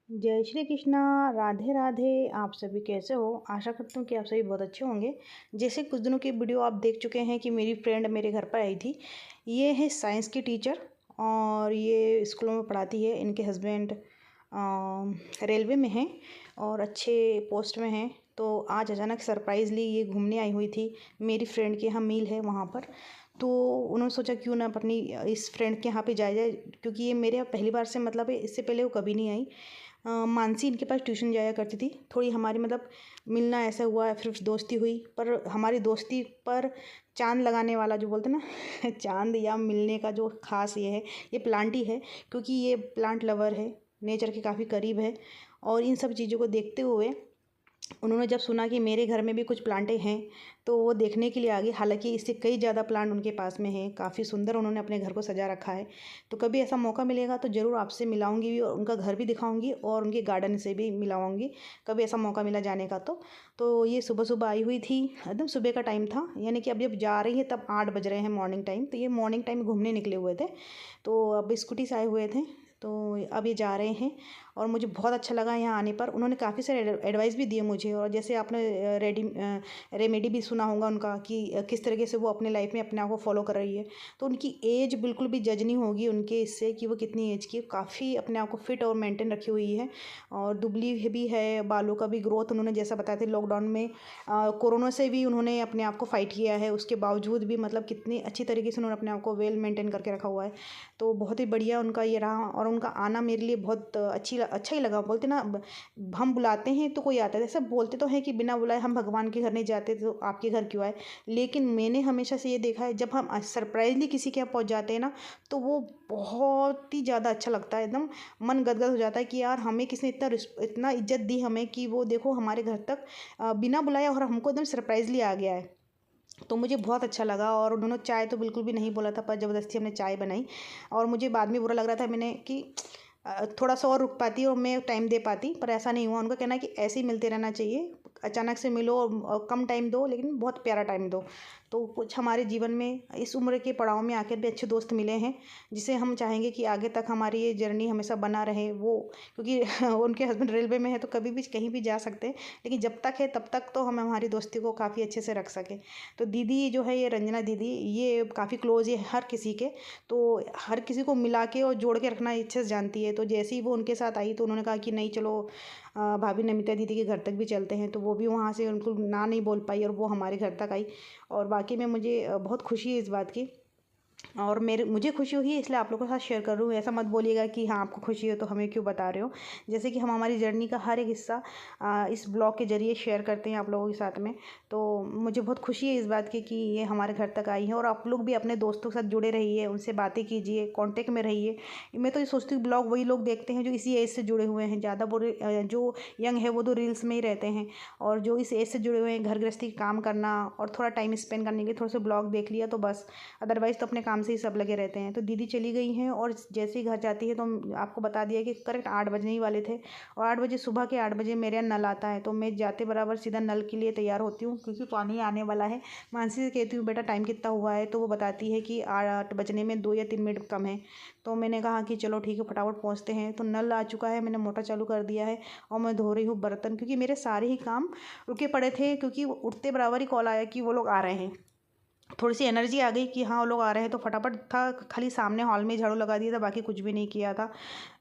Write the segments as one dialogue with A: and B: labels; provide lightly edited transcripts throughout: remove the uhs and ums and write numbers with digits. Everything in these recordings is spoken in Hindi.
A: जय श्री कृष्णा। राधे राधे। आप सभी कैसे हो? आशा करती हूँ कि आप सभी बहुत अच्छे होंगे। जैसे कुछ दिनों की वीडियो आप देख चुके हैं कि मेरी फ्रेंड मेरे घर पर आई थी। ये है साइंस की टीचर और ये स्कूलों में पढ़ाती है। इनके हस्बैंड रेलवे में हैं और अच्छे पोस्ट में हैं। तो आज अचानक सरप्राइजली ये घूमने आई हुई थी। मेरी फ्रेंड के यहाँ मील है वहाँ पर। तो उन्होंने सोचा क्यों ना अपनी इस फ्रेंड के यहाँ पे जाया जाए, क्योंकि ये मेरे यहाँ पहली बार से मतलब है, इससे पहले वो कभी नहीं आई। मानसी इनके पास ट्यूशन जाया करती थी। थोड़ी हमारी मतलब मिलना ऐसा हुआ, फिर दोस्ती हुई। पर हमारी दोस्ती पर चाँद लगाने वाला जो बोलते हैं ना चाँद या मिलने का जो ख़ास ये है, ये प्लांट ही है। क्योंकि ये प्लांट लवर है, नेचर के काफ़ी करीब है। और इन सब चीज़ों को देखते हुए उन्होंने जब सुना कि मेरे घर में भी कुछ प्लांटें हैं, तो वो देखने के लिए आ गई। हालाँकि इससे कई ज़्यादा प्लांट उनके पास में हैं, काफ़ी सुंदर उन्होंने अपने घर को सजा रखा है। तो कभी ऐसा मौका मिलेगा तो ज़रूर आपसे मिलाऊँगी भी, और उनका घर भी दिखाऊँगी और उनके गार्डन से भी मिलवाऊँगी, कभी ऐसा मौका मिला जाने का तो। तो ये सुबह-सुबह आई हुई थी, एकदम सुबह का टाइम था, यानी कि अब जब जा रही है तब 8 बज रहे हैं मॉर्निंग टाइम। तो ये मॉर्निंग टाइम घूमने निकले हुए थे, तो अब स्कूटी से आए हुए थे। तो अब ये जा रहे हैं और मुझे बहुत अच्छा लगा यहाँ आने पर। उन्होंने काफ़ी सारे एडवाइस भी दिए मुझे। और जैसे आपने रेमेडी भी सुना होगा उनका कि किस तरीके से वो अपने लाइफ में अपने आप को फॉलो कर रही है। तो उनकी एज बिल्कुल भी जज नहीं होगी उनके इससे कि वो कितनी एज की है। काफ़ी अपने आप को फिट और मेंटेन रखी हुई है और दुबली भी है। बालों का भी ग्रोथ उन्होंने जैसा बताया था लॉकडाउन में कोरोना से भी उन्होंने अपने आप को फाइट किया है। उसके बावजूद भी मतलब कितनी अच्छी तरीके से उन्होंने अपने आप को वेल मेंटेन करके रखा हुआ है। तो बहुत ही बढ़िया उनका ये रहा और उनका आना मेरे लिए बहुत अच्छा ही लगा। बोलते ना हम बुलाते हैं तो कोई आता है। जैसे बोलते तो हैं कि बिना बुलाए हम भगवान के घर नहीं जाते, तो आपके घर क्यों आए। लेकिन मैंने हमेशा से ये देखा है, जब हम सरप्राइजली किसी के यहाँ पहुँच जाते हैं ना, तो वो बहुत ही ज़्यादा अच्छा लगता है। एकदम मन गदगद हो जाता है कि यार हमें किसने इतना इज्जत दी हमें, कि वो देखो हमारे घर तक बिना बुलाए और हमको एकदम सरप्राइजली आ गया है। तो मुझे बहुत अच्छा लगा। और उन्होंने चाय तो बिल्कुल भी नहीं बोला था, पर ज़बरदस्ती हमने चाय बनाई। और मुझे बाद में बुरा लग रहा था मैंने कि थोड़ा सा और रुक पाती और मैं टाइम दे पाती, पर ऐसा नहीं हुआ। उनका कहना है कि ऐसे ही मिलते रहना चाहिए, अचानक से मिलो और कम टाइम दो लेकिन बहुत प्यारा टाइम दो। तो कुछ हमारे जीवन में इस उम्र के पड़ाव में आकर भी अच्छे दोस्त मिले हैं, जिसे हम चाहेंगे कि आगे तक हमारी ये जर्नी हमेशा बना रहे वो। क्योंकि उनके हस्बैंड रेलवे में है तो कभी भी कहीं भी जा सकते हैं, लेकिन जब तक है तब तक तो हम हमारी दोस्ती को काफ़ी अच्छे से रख सकें। तो दीदी जो है ये रंजना दीदी, ये काफ़ी क्लोज है हर किसी के। तो हर किसी को मिला के और जोड़ के रखना अच्छे से जानती है। तो जैसे ही वो उनके साथ आई तो उन्होंने कहा कि नहीं चलो भाभी नमिता दीदी के घर तक भी चलते हैं। तो वो भी वहाँ से उनको ना नहीं बोल पाई और वो हमारे घर तक आई। और बाकी में मुझे बहुत खुशी है इस बात की। और मुझे खुशी हुई है, इसलिए आप लोगों के साथ शेयर कर रही हूँ। ऐसा मत बोलिएगा कि हाँ आपको खुशी हो तो हमें क्यों बता रहे हो। जैसे कि हम हमारी जर्नी का हर एक हिस्सा इस ब्लॉग के ज़रिए शेयर करते हैं आप लोगों के साथ में। तो मुझे बहुत खुशी है इस बात की कि ये हमारे घर तक आई है। और आप लोग भी अपने दोस्तों के साथ जुड़े रहिए, उनसे बातें कीजिए, कॉन्टेक्ट में रहिए। मैं तो ये सोचती हूँ ब्लॉग वही लोग देखते हैं जो इसी एज से जुड़े हुए हैं। ज़्यादा बुरे जो यंग है वो तो रील्स में ही रहते हैं, और जो इस एज से जुड़े हुए हैं, घर गृहस्थी काम करना और थोड़ा टाइम स्पेंड करने के लिए थोड़े से ब्लॉग देख लिया तो बस। अदरवाइज़ तो अपने काम से ही सब लगे रहते हैं। तो दीदी चली गई हैं और जैसे ही घर जाती है तो आपको बता दिया कि करेक्ट 8 बजने ही वाले थे। और 8 बजे, सुबह के 8 बजे मेरे यहाँ नल आता है, तो मैं जाते बराबर सीधा नल के लिए तैयार होती हूँ क्योंकि पानी आने वाला है। मानसी से कहती हूँ बेटा टाइम कितना हुआ है, तो वो बताती है कि 8 बजने में 2 या 3 मिनट कम है। तो मैंने कहा कि चलो ठीक है फटाफट पहुँचते हैं। तो नल आ चुका है, मैंने मोटर चालू कर दिया है और मैं धो रही हूँ बर्तन, क्योंकि मेरे सारे ही काम रुके पड़े थे। क्योंकि उठते बराबर ही कॉल आया कि वो लोग आ रहे हैं। थोड़ी सी एनर्जी आ गई कि हाँ वो लोग आ रहे हैं, तो फटाफट था खाली सामने हॉल में झाड़ू लगा दिया था, बाकी कुछ भी नहीं किया था।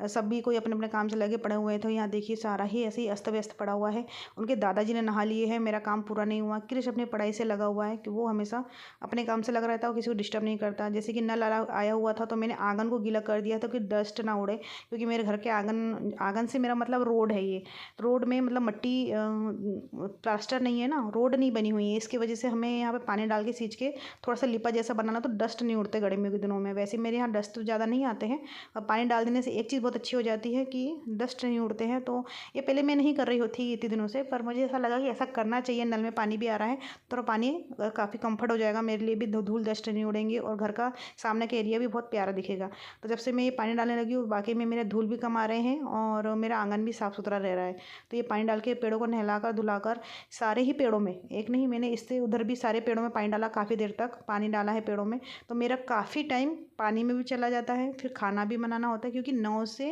A: सब भी कोई अपने अपने काम से लगे पड़े हुए थे। यहाँ देखिए सारा ही ऐसे ही अस्त व्यस्त पड़ा हुआ है। उनके दादाजी ने नहा लिए हैं, मेरा काम पूरा नहीं हुआ। क्रिश अपनी पढ़ाई से लगा हुआ है कि वो हमेशा अपने काम से लगा रहता है और किसी को डिस्टर्ब नहीं करता। जैसे कि नल आया हुआ था तो मैंने आंगन को गीला कर दिया था कि डस्ट ना उड़े, क्योंकि मेरे घर के आंगन आंगन से मेरा मतलब रोड है। ये रोड में मतलब मट्टी प्लास्टर नहीं है ना, रोड नहीं बनी हुई है। इसकी वजह से हमें यहाँ पे पानी डाल के सींच के थोड़ा सा लिपा जैसा बनाना, तो डस्ट नहीं उड़ते गर्मियों के दिनों में। वैसे मेरे यहाँ डस्ट तो ज़्यादा नहीं आते हैं, और पानी डाल देने से एक चीज़ बहुत अच्छी हो जाती है कि डस्ट नहीं उड़ते हैं। तो ये पहले मैं नहीं कर रही होती इतने दिनों से, पर मुझे ऐसा लगा कि ऐसा करना चाहिए। नल में पानी भी आ रहा है तो पानी काफ़ी कम्फर्ट हो जाएगा मेरे लिए भी, धूल डस्ट नहीं उड़ेंगे और घर का सामने का एरिया भी बहुत प्यारा दिखेगा। तो जब से मैं ये पानी डालने लगी हूँ, बाकी में मेरे धूल भी कम आ रहे हैं और मेरा आंगन भी साफ़ सुथरा रह रहा है। तो ये पानी डाल के पेड़ों को नहलाकर धुलाकर, सारे ही पेड़ों में, एक नहीं, मैंने इससे उधर भी सारे पेड़ों में पानी डाला, काफ़ी देर तक पानी डाला है पेड़ों में। तो मेरा काफ़ी टाइम पानी में भी चला जाता है। फिर खाना भी बनाना होता है, क्योंकि 9 से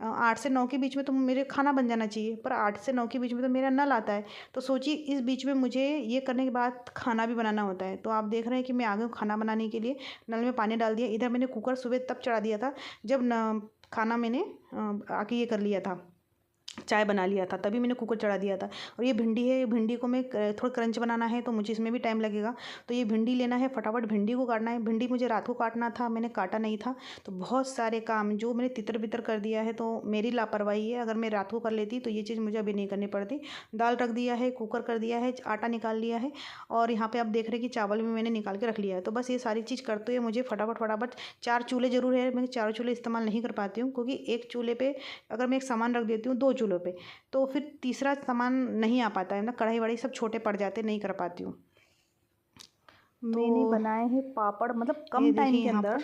A: 8 से 9 के बीच में तो मेरे खाना बन जाना चाहिए, पर 8 से 9 के बीच में तो मेरा नल आता है। तो सोचिए इस बीच में मुझे ये करने के बाद खाना भी बनाना होता है। तो आप देख रहे हैं कि मैं आ गई हूँ खाना बनाने के लिए। नल में पानी डाल दिया, इधर मैंने कुकर सुबह तब चढ़ा दिया था जब न खाना मैंने आके ये कर लिया था, चाय बना लिया था, तभी मैंने कुकर चढ़ा दिया था। और ये भिंडी है, भिंडी को मैं थोड़ा क्रंच बनाना है तो मुझे इसमें भी टाइम लगेगा। तो ये भिंडी लेना है, फटाफट भिंडी को काटना है। भिंडी मुझे रात को काटना था, मैंने काटा नहीं था। तो बहुत सारे काम जो मैंने तितर बितर कर दिया है, तो मेरी लापरवाही है। अगर मैं रात को कर लेती तो ये चीज़ मुझे अभी नहीं करनी पड़ती। दाल रख दिया है, कुकर कर दिया है, आटा निकाल लिया है, और यहाँ पर आप देख रहे हैं कि चावल भी मैंने निकाल के रख लिया है। तो बस ये सारी चीज़ करते हुए मुझे फटाफट फटाफट 4 चूल्हे ज़रूर है। मैं 4 चूल्हे इस्तेमाल नहीं कर पाती हूँ, क्योंकि एक चूल्हे पे अगर मैं एक सामान रख देती हूँ 2 चूल्हों पे, तो फिर तीसरा सामान नहीं आ पाता है ना, कढ़ाई वढ़ाई सब छोटे पड़ जाते, नहीं कर पाती हूँ। मैंने
B: तो
A: बनाए हैं पापड़, मतलब
B: ये
A: कम टाइम
B: देखिए
A: के
B: यहाँ
A: अंदर,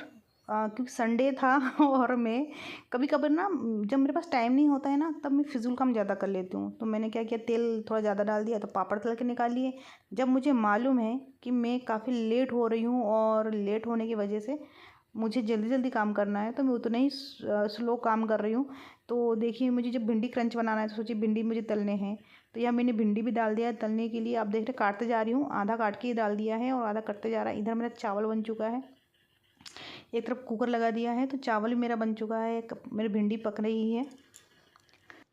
B: पर
A: क्योंकि संडे था और मैं कभी कभी ना, जब मेरे पास टाइम नहीं होता है ना, तब मैं फिजूल काम ज़्यादा कर लेती हूँ। तो मैंने क्या किया, तेल थोड़ा ज़्यादा डाल दिया तो पापड़ तल के निकाल लिए। जब मुझे मालूम है कि मैं काफ़ी लेट हो रही हूँ और लेट होने की वजह से मुझे जल्दी जल्दी काम करना है, तो मैं उतना ही स्लो काम कर रही हूँ। तो देखिए मुझे जब भिंडी क्रंच बनाना है तो सोचिए भिंडी मुझे तलने हैं। तो यहाँ मैंने भिंडी भी डाल दिया है तलने के लिए। आप देख रहे काटते जा रही हूँ, आधा काट के ही डाल दिया है और आधा कटते जा रहा है। इधर मेरा चावल बन चुका है, एक तरफ कुकर लगा दिया है, तो चावल भी मेरा बन चुका है, मेरी भिंडी पक रही है।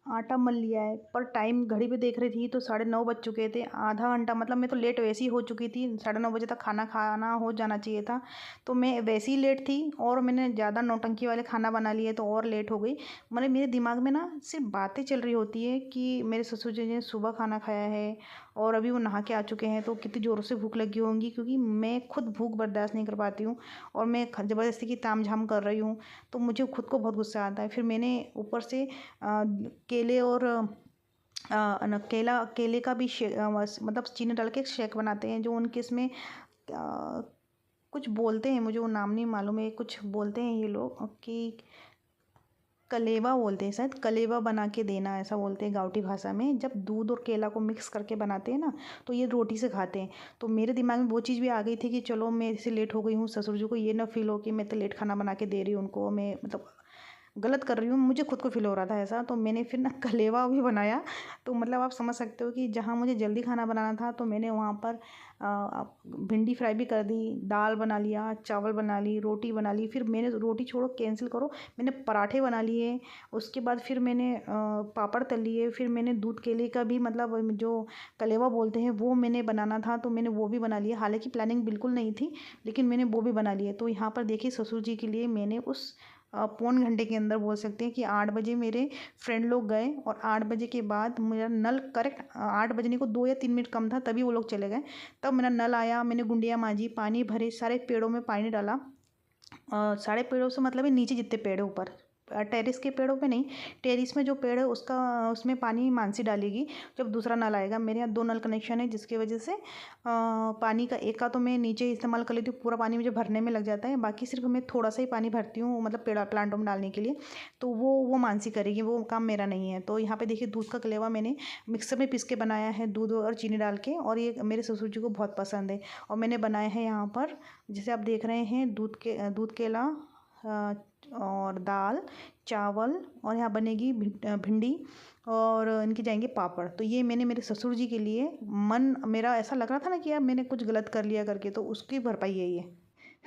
A: आटा मल लिया है, पर टाइम घड़ी पे देख रही थी तो 9:30 बज चुके थे। आधा घंटा, मतलब मैं तो लेट वैसे ही हो चुकी थी, 9:30 बजे तक खाना खाना हो जाना चाहिए था। तो मैं वैसे ही लेट थी और मैंने ज़्यादा नौटंकी वाले खाना बना लिए तो और लेट हो गई। मतलब मेरे दिमाग में ना सिर्फ बातें चल रही होती है कि मेरे ससुर जी ने सुबह खाना खाया है और अभी वो नहा के आ चुके हैं, तो कितनी ज़ोरों से भूख लगी होंगी, क्योंकि मैं खुद भूख बर्दाश्त नहीं कर पाती हूँ और मैं ज़बरदस्ती की तामझाम कर रही हूँ। तो मुझे खुद को बहुत गुस्सा आता है। फिर मैंने ऊपर से केले और केले का भी मतलब चीनी डाल के शेक बनाते हैं, जो उनके इसमें कुछ बोलते हैं, मुझे वो नाम नहीं मालूम है, कुछ बोलते हैं ये लोग कि कलेवा बोलते हैं, शायद कलेवा बना के देना, ऐसा बोलते हैं गाँवटी भाषा में। जब दूध और केला को मिक्स करके बनाते हैं ना, तो ये रोटी से खाते हैं। तो मेरे दिमाग में वो चीज़ भी आ गई थी कि चलो मैं इससे लेट हो गई हूँ, ससुर जी को ये ना फील हो कि मैं तो लेट खाना बना के दे रही हूँ उनको, मैं मतलब गलत कर रही हूँ। मुझे खुद को फील हो रहा था ऐसा, तो मैंने फिर ना कलेवा भी बनाया। तो मतलब आप समझ सकते हो कि जहाँ मुझे जल्दी खाना बनाना था, तो मैंने वहाँ पर भिंडी फ्राई भी कर दी, दाल बना लिया, चावल बना ली, रोटी बना ली। फिर मैंने रोटी छोड़ो, कैंसिल करो, मैंने पराठे बना लिए। उसके बाद फिर मैंने पापड़ तल लिए। फिर मैंने दूध केले का भी, मतलब जो कलेवा बोलते हैं, वो मैंने बनाना था, तो मैंने वो भी बना लिया। हालांकि प्लानिंग बिल्कुल नहीं थी, लेकिन मैंने वो भी बना लिए। तो यहाँ पर देखिए ससुर जी के लिए मैंने उस पौन घंटे के अंदर, बोल सकते हैं कि 8 बजे मेरे फ्रेंड लोग गए, और 8 बजे के बाद मेरा नल करेक्ट 8 बजने को 2 या 3 मिनट कम था, तभी वो लोग चले गए। तब मेरा नल आया, मैंने गुंडियाँ मांजी, पानी भरे, सारे पेड़ों में पानी डाला। सारे पेड़ों से मतलब है नीचे जितने पेड़ है ऊपर, टेरेस के पेड़ों पे नहीं, टेरेस में जो पेड़ है उसका, उसमें पानी मानसी डालेगी जब दूसरा नल आएगा। मेरे यहाँ 2 नल कनेक्शन है, जिसकी वजह से पानी का एक का तो मैं नीचे इस्तेमाल कर लेती हूँ, पूरा पानी मुझे भरने में लग जाता है, बाकी सिर्फ मैं थोड़ा सा ही पानी भरती हूँ, मतलब पेड़ प्लांटों में डालने के लिए। तो वो मानसी करेगी, वो काम मेरा नहीं है। तो यहाँ पे देखिए दूध का कलेवा मैंने मिक्सर में पीस के बनाया है, दूध और चीनी डाल के, और ये मेरे ससुर जी को बहुत पसंद है। और मैंने बनाया है यहाँ पर, जैसे आप देख रहे हैं, दूध केला और दाल, चावल, और यहाँ बनेगी भिंडी, और इनके जाएंगे पापड़। तो ये मैंने मेरे ससुर जी के लिए, मन मेरा ऐसा लग रहा था ना कि यार मैंने कुछ गलत कर लिया करके, तो उसकी भरपाई है ये।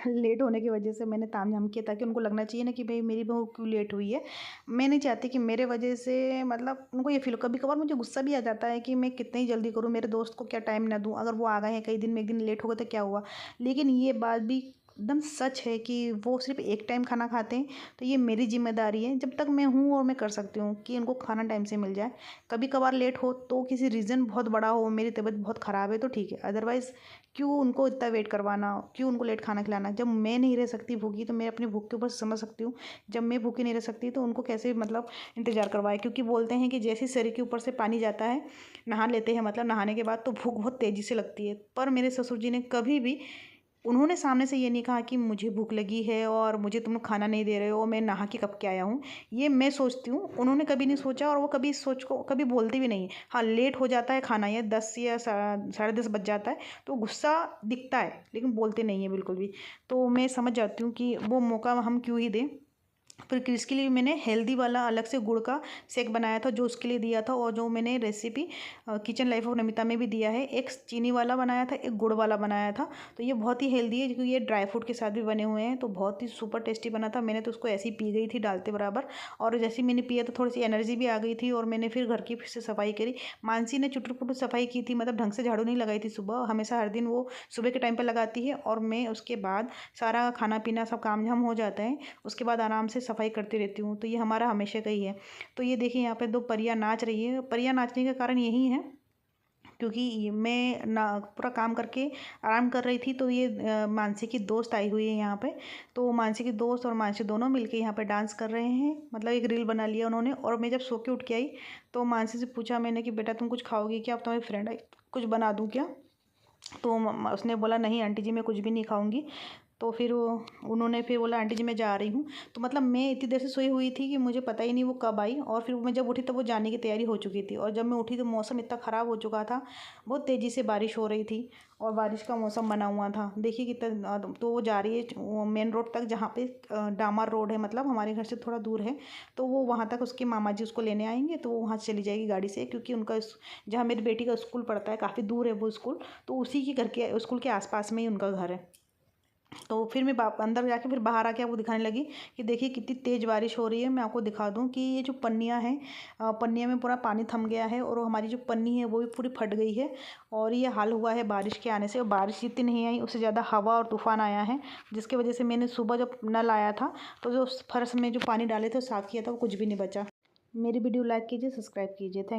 A: लेट होने की वजह से मैंने तामझाम किया, ताकि उनको लगना चाहिए ना कि भाई मेरी बहू क्यों लेट हुई है। मैं नहीं चाहती कि मेरे वजह से, मतलब उनको ये फील हो। कभी कभार मुझे गुस्सा भी आ जाता है कि मैं कितनी ही जल्दी करूँ, मेरे दोस्त को क्या टाइम ना दूँ, अगर वो आ गए हैं कई दिन में, एक दिन लेट हो गए तो क्या हुआ। लेकिन ये बात भी एकदम सच है कि वो सिर्फ एक टाइम खाना खाते हैं, तो ये मेरी जिम्मेदारी है, जब तक मैं हूँ और मैं कर सकती हूँ, कि उनको खाना टाइम से मिल जाए। कभी कभार लेट हो तो किसी रीज़न बहुत बड़ा हो, मेरी तबीयत बहुत ख़राब है तो ठीक है, अदरवाइज़ क्यों उनको इतना वेट करवाना, क्यों उनको लेट खाना खिलाना। जब मैं नहीं रह सकती भूखी, तो मैं अपनी भूख के ऊपर समझ सकती हूँ। जब मैं भूखी नहीं रह सकती तो उनको कैसे, मतलब इंतज़ार करवाए, क्योंकि बोलते हैं कि जैसे शरीर के ऊपर से पानी जाता है, नहा लेते हैं, मतलब नहाने के बाद, तो भूख बहुत तेज़ी से लगती है। पर मेरे ससुर जी ने कभी भी, उन्होंने सामने से ये नहीं कहा कि मुझे भूख लगी है और मुझे तुम खाना नहीं दे रहे हो, मैं नहा के कब के आया हूँ। ये मैं सोचती हूँ, उन्होंने कभी नहीं सोचा, और वो कभी इस सोच को कभी बोलते भी नहीं। हाँ, लेट हो जाता है खाना, ये 10 या 10:30 बज जाता है, तो गुस्सा दिखता है, लेकिन बोलते नहीं है बिल्कुल भी। तो मैं समझ जाती हूँ कि वो मौका हम क्यों ही दें। फिर क्रिस के लिए मैंने हेल्दी वाला अलग से गुड़ का शेक बनाया था, जो उसके लिए दिया था, और जो मैंने recipe kitchen life of Namita में भी दिया है। एक चीनी वाला बनाया था, एक गुड़ वाला बनाया था। तो ये बहुत ही हेल्दी है, क्योंकि ये ड्राई फ्रूट के साथ भी बने हुए हैं। तो बहुत ही सुपर टेस्टी बना था। मैंने तो उसको ऐसे ही पी गई थी डालते बराबर, और जैसे ही मैंने पिया तो थोड़ी सी एनर्जी भी आ गई थी। और मैंने फिर घर की फिर से सफाई करी। मानसी ने चुटुर पुटुर सफाई की थी, मतलब ढंग से झाड़ू नहीं लगाई थी सुबह। हमेशा हर दिन वो सुबह के टाइम पर लगाती है, और मैं उसके बाद सारा खाना पीना सब काम झाम हो जाता है, उसके बाद आराम से सफाई करती रहती हूँ। तो ये हमारा हमेशा का ही है। तो ये देखिए यहाँ पे दो परियां नाच रही है। परियां नाचने का कारण यही है क्योंकि मैं ना पूरा काम करके आराम कर रही थी। तो ये मानसी की दोस्त आई हुई है यहाँ पे। तो मानसी की दोस्त और मानसी दोनों मिलके यहाँ पे डांस कर रहे हैं, मतलब एक रील बना लिया उन्होंने। और मैं जब सो के उठ के आई तो मानसी से पूछा मैंने कि बेटा तुम कुछ खाओगी क्या, अब तुम्हारी फ्रेंड आई, कुछ बना दूँ क्या? तो उसने बोला नहीं आंटी जी मैं कुछ भी नहीं खाऊंगी। तो फिर उन्होंने फिर बोला आंटी जी मैं जा रही हूँ। तो मतलब मैं इतनी देर से सोई हुई थी कि मुझे पता ही नहीं वो कब आई। और फिर मैं जब उठी तो वो जाने की तैयारी हो चुकी थी। और जब मैं उठी तो मौसम इतना ख़राब हो चुका था, बहुत तेज़ी से बारिश हो रही थी, और बारिश का मौसम बना हुआ था। देखिए कितना, तो वो जा रही है मेन रोड तक, जहाँ पे डामर रोड है, मतलब हमारे घर से थोड़ा दूर है। तो वो वहाँ तक उसके मामा जी उसको लेने आएंगे, तो वो वहाँ चली जाएगी गाड़ी से, क्योंकि उनका जहाँ मेरी बेटी का स्कूल पढ़ता है काफ़ी दूर है वो स्कूल। तो उसी के घर के स्कूल के आसपास में ही उनका घर है। तो फिर मैं अंदर जाके फिर बाहर आके आपको दिखाने लगी कि देखिए कितनी तेज़ बारिश हो रही है। मैं आपको दिखा दूं कि ये जो पन्नियां हैं, पन्नियां में पूरा पानी थम गया है, और वो हमारी जो पन्नी है वो भी पूरी फट गई है। और ये हाल हुआ है बारिश के आने से। और बारिश जितनी नहीं आई उससे ज़्यादा हवा और तूफान आया है, जिसकी वजह से मैंने सुबह जब नल आया था तो जो फर्श में जो पानी डाले थे साफ़ किया था वो कुछ भी नहीं बचा। मेरी वीडियो लाइक कीजिए, सब्सक्राइब कीजिए। थैंक